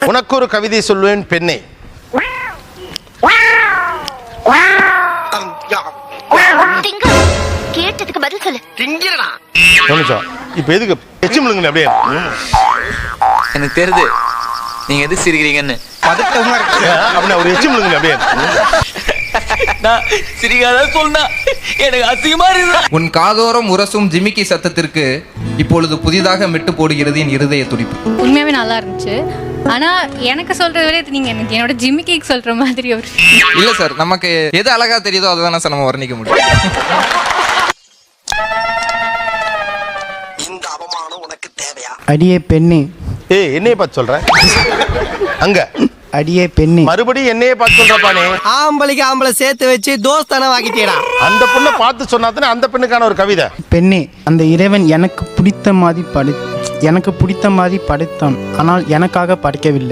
உனக்கு ஒரு கவிதை சொல்வேன் பெண்ணே. கேட்டதுக்கு பதில் சொல்லு. இப்ப எதுக்கு எச்சிமுழுங்க அப்படியே? எனக்கு தெரியுது நீங்க எது சிரிக்கிறீங்கன்னு. பதட்டமா இருக்கு அப்படின்னா ஒரு எச்சிமுழுங்க அப்படியே. நான் சிரிக்காத சொன்னா எனக்கு அசிங்கமா இருக்கு. உன் காதோரம் உரசும் ஜிமிக்கி சத்தத்திற்கு இப்பொழுது புதிதாக மெட்டு போடுகிறது என் இருதய துடிப்பு. உண்மையாவே நல்லா இருந்துச்சு. ஆனா எனக்கு சொல்றத விட நீங்க எனக்கு என்னோட ஜிமிக்கிக்கு சொல்ற மாதிரி ஒரு இல்ல சார், நமக்கு எது அழகா தெரியுதோ அதுதானே சார் நம்ம வர்ணிக்க முடியும். இந்த அவமானம் உனக்கு தேவையா? அடியே பெண்ணே. ஏய், என்னைய பார்த்து சொல்ற? அங்க அடியே பெண்ணே. மறுபடியும் என்னையே பார்த்து சொல்றப்பானே. ஆம்பளைக்கு ஆம்பளை சேர்த்து வச்சு தோஸ்தான வாங்கிட்டேடா. அந்த பொண்ணை பார்த்து சொன்னாதானே அந்த பெண்ணுக்கான ஒரு கவிதை. பெண்ணே, அந்த இறைவன் எனக்கு பிடித்த மாதிரி படைத்தான், ஆனால் எனக்காக படைக்கவில்லை.